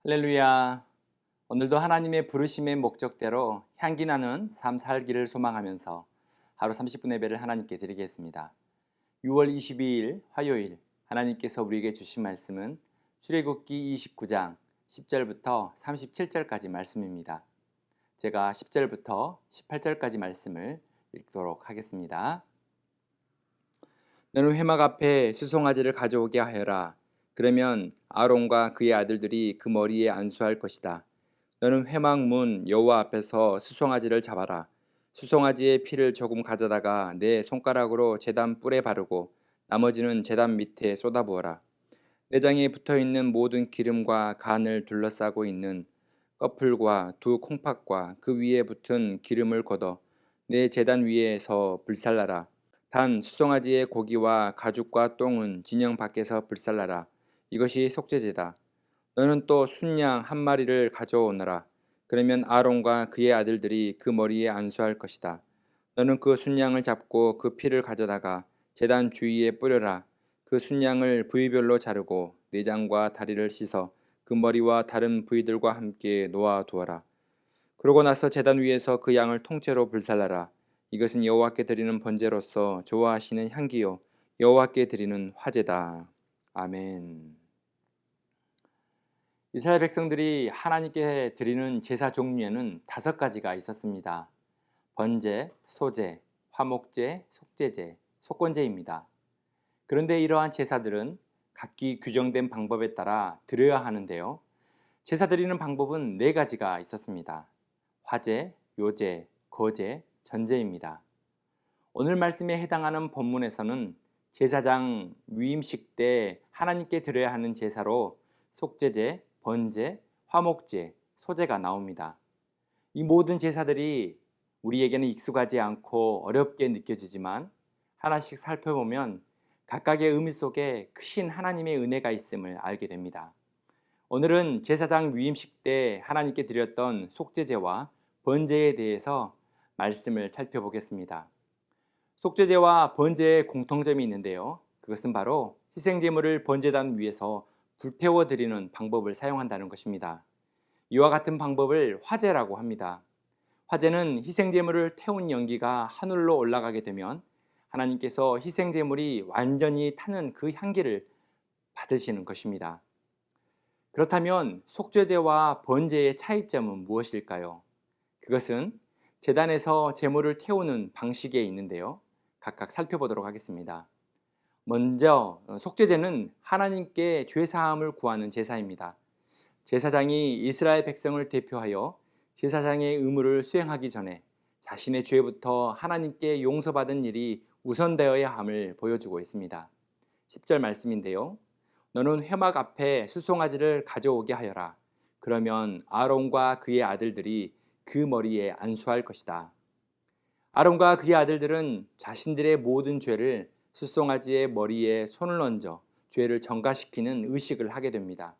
할렐루야. 오늘도 하나님의 부르심의 목적대로 향기나는 삶 살기를 소망하면서 하루 30분의 예배를 하나님께 드리겠습니다. 6월 22일 화요일 하나님께서 우리에게 주신 말씀은 출애굽기 29장 10절부터 37절까지 말씀입니다. 제가 10절부터 18절까지 말씀을 읽도록 하겠습니다. 너는 회막 앞에 수송아지를 가져오게 하여라. 그러면 아론과 그의 아들들이 그 머리에 안수할 것이다. 너는 회막 문 여호와 앞에서 수송아지를 잡아라. 수송아지의 피를 조금 가져다가 내 손가락으로 제단 뿔에 바르고 나머지는 제단 밑에 쏟아부어라. 내장에 붙어있는 모든 기름과 간을 둘러싸고 있는 꺼풀과 두 콩팥과 그 위에 붙은 기름을 걷어 내 제단 위에서 불살라라. 단 수송아지의 고기와 가죽과 똥은 진영 밖에서 불살라라. 이것이 속죄제다. 너는 또 순양 한 마리를 가져오너라. 그러면 아론과 그의 아들들이 그 머리에 안수할 것이다. 너는 그 순양을 잡고 그 피를 가져다가 제단 주위에 뿌려라. 그 순양을 부위별로 자르고 내장과 다리를 씻어 그 머리와 다른 부위들과 함께 놓아 두어라. 그러고 나서 제단 위에서 그 양을 통째로 불살라라. 이것은 여호와께 드리는 번제로서 좋아하시는 향기요 여호와께 드리는 화제다. 아멘. 이스라엘 백성들이 하나님께 드리는 제사 종류에는 5가지가 있었습니다. 번제, 소제, 화목제, 속죄제, 속건제입니다. 그런데 이러한 제사들은 각기 규정된 방법에 따라 드려야 하는데요. 제사 드리는 방법은 4가지가 있었습니다. 화제, 요제, 거제, 전제입니다. 오늘 말씀에 해당하는 본문에서는 제사장 위임식 때 하나님께 드려야 하는 제사로 속죄제, 번제, 화목제, 소제가 나옵니다. 이 모든 제사들이 우리에게는 익숙하지 않고 어렵게 느껴지지만 하나씩 살펴보면 각각의 의미 속에 크신 하나님의 은혜가 있음을 알게 됩니다. 오늘은 제사장 위임식 때 하나님께 드렸던 속죄제와 번제에 대해서 말씀을 살펴보겠습니다. 속죄제와 번제의 공통점이 있는데요. 그것은 바로 희생제물을 번제단 위에서 불태워 드리는 방법을 사용한다는 것입니다. 이와 같은 방법을 화제라고 합니다. 화제는 희생제물을 태운 연기가 하늘로 올라가게 되면 하나님께서 희생제물이 완전히 타는 그 향기를 받으시는 것입니다. 그렇다면 속죄제와 번제의 차이점은 무엇일까요? 그것은 제단에서 제물을 태우는 방식에 있는데요. 각각 살펴보도록 하겠습니다. 먼저 속죄제는 하나님께 죄사함을 구하는 제사입니다. 제사장이 이스라엘 백성을 대표하여 제사장의 의무를 수행하기 전에 자신의 죄부터 하나님께 용서받은 일이 우선되어야 함을 보여주고 있습니다. 10절 말씀인데요. 너는 회막 앞에 수송아지를 가져오게 하여라. 그러면 아론과 그의 아들들이 그 머리에 안수할 것이다. 아론과 그의 아들들은 자신들의 모든 죄를 수송아지의 머리에 손을 얹어 죄를 정가시키는 의식을 하게 됩니다.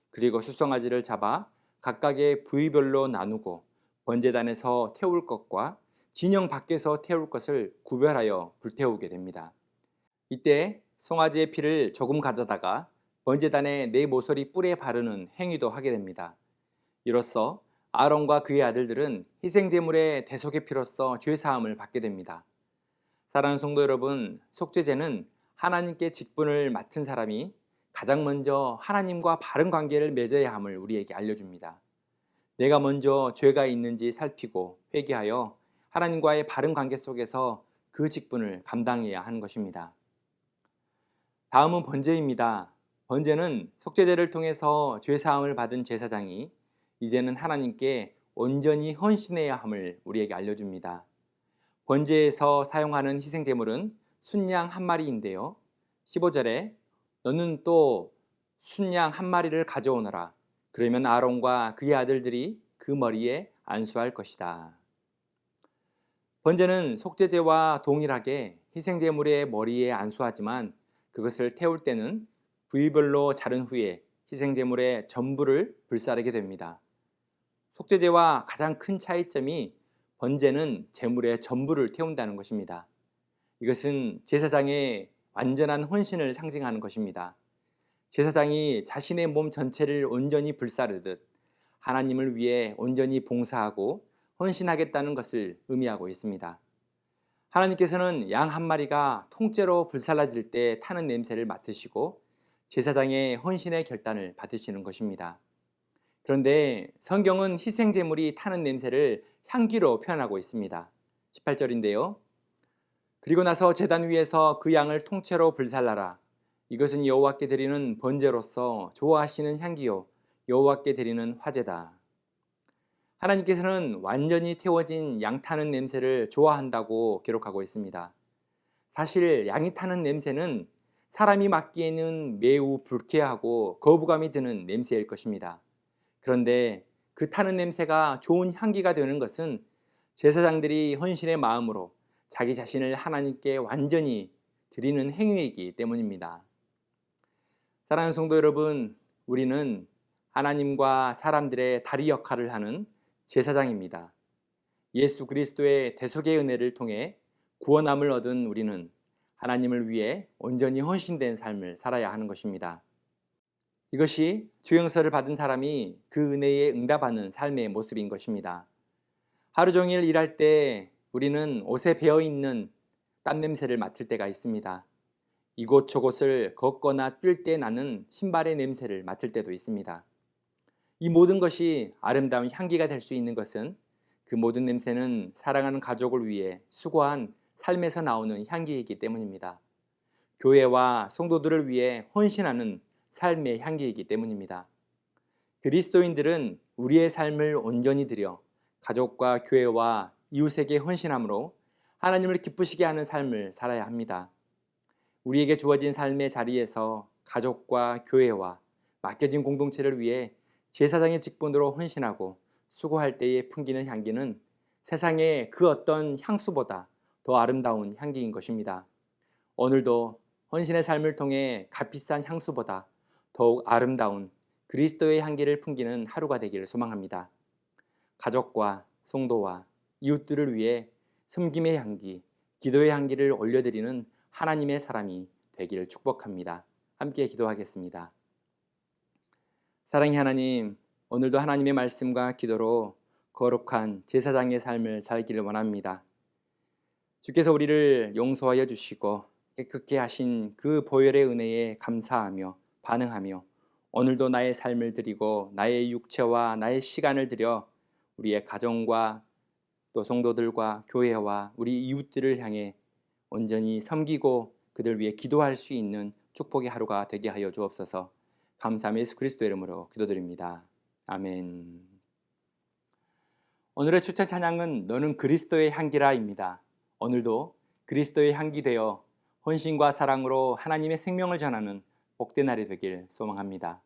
그리고 수송아지를 잡아 각각의 부위별로 나누고 번제단에서 태울 것과 진영 밖에서 태울 것을 구별하여 불태우게 됩니다. 이때 송아지의 피를 조금 가져다가 번제단의 네 모서리 뿔에 바르는 행위도 하게 됩니다. 이로써 아론과 그의 아들들은 희생제물의 대속의 피로써 죄사함을 받게 됩니다. 사랑하는 성도 여러분, 속죄제는 하나님께 직분을 맡은 사람이 가장 먼저 하나님과 바른 관계를 맺어야 함을 우리에게 알려줍니다. 내가 먼저 죄가 있는지 살피고 회개하여 하나님과의 바른 관계 속에서 그 직분을 감당해야 하는 것입니다. 다음은 번제입니다. 번제는 속죄제를 통해서 죄사함을 받은 제사장이 이제는 하나님께 온전히 헌신해야 함을 우리에게 알려줍니다. 번제에서 사용하는 희생제물은 순양 한 마리인데요. 15절에 너는 또 순양 한 마리를 가져오너라. 그러면 아론과 그의 아들들이 그 머리에 안수할 것이다. 번제는 속죄제와 동일하게 희생제물의 머리에 안수하지만 그것을 태울 때는 부위별로 자른 후에 희생제물의 전부를 불사르게 됩니다. 속죄제와 가장 큰 차이점이 번제는 제물의 전부를 태운다는 것입니다. 이것은 제사장의 완전한 헌신을 상징하는 것입니다. 제사장이 자신의 몸 전체를 온전히 불사르듯 하나님을 위해 온전히 봉사하고 헌신하겠다는 것을 의미하고 있습니다. 하나님께서는 양 한 마리가 통째로 불살라질 때 타는 냄새를 맡으시고 제사장의 헌신의 결단을 받으시는 것입니다. 그런데 성경은 희생제물이 타는 냄새를 향기로 표현하고 있습니다. 18절인데요. 그리고 나서 제단 위에서 그 양을 통째로 불살라라. 이것은 여호와께 드리는 번제로서 좋아하시는 향기요 여호와께 드리는 화제다. 하나님께서는 완전히 태워진 양 타는 냄새를 좋아한다고 기록하고 있습니다. 사실 양이 타는 냄새는 사람이 맡기에는 매우 불쾌하고 거부감이 드는 냄새일 것입니다. 그런데 그 타는 냄새가 좋은 향기가 되는 것은 제사장들이 헌신의 마음으로 자기 자신을 하나님께 완전히 드리는 행위이기 때문입니다. 사랑하는 성도 여러분, 우리는 하나님과 사람들의 다리 역할을 하는 제사장입니다. 예수 그리스도의 대속의 은혜를 통해 구원함을 얻은 우리는 하나님을 위해 온전히 헌신된 삶을 살아야 하는 것입니다. 이것이 주영서를 받은 사람이 그 은혜에 응답하는 삶의 모습인 것입니다. 하루 종일 일할 때 우리는 옷에 배어있는 땀 냄새를 맡을 때가 있습니다. 이곳저곳을 걷거나 뛸 때 나는 신발의 냄새를 맡을 때도 있습니다. 이 모든 것이 아름다운 향기가 될 수 있는 것은 그 모든 냄새는 사랑하는 가족을 위해 수고한 삶에서 나오는 향기이기 때문입니다. 교회와 성도들을 위해 헌신하는 삶의 향기이기 때문입니다. 그리스도인들은 우리의 삶을 온전히 드려 가족과 교회와 이웃에게 헌신함으로 하나님을 기쁘시게 하는 삶을 살아야 합니다. 우리에게 주어진 삶의 자리에서 가족과 교회와 맡겨진 공동체를 위해 제사장의 직분으로 헌신하고 수고할 때에 풍기는 향기는 세상의 그 어떤 향수보다 더 아름다운 향기인 것입니다. 오늘도 헌신의 삶을 통해 값비싼 향수보다 더욱 아름다운 그리스도의 향기를 풍기는 하루가 되기를 소망합니다. 가족과 성도와 이웃들을 위해 섬김의 향기, 기도의 향기를 올려드리는 하나님의 사람이 되기를 축복합니다. 함께 기도하겠습니다. 사랑의 하나님, 오늘도 하나님의 말씀과 기도로 거룩한 제사장의 삶을 살기를 원합니다. 주께서 우리를 용서하여 주시고 깨끗게 하신 그 보혈의 은혜에 감사하며 반응하며 오늘도 나의 삶을 드리고 나의 육체와 나의 시간을 들여 우리의 가정과 또 성도들과 교회와 우리 이웃들을 향해 온전히 섬기고 그들 위해 기도할 수 있는 축복의 하루가 되게 하여 주옵소서. 감사함 예수 그리스도의 이름으로 기도드립니다. 아멘. 오늘의 추천 찬양은 너는 그리스도의 향기라입니다. 오늘도 그리스도의 향기 되어 헌신과 사랑으로 하나님의 생명을 전하는 복된 날이 되길 소망합니다.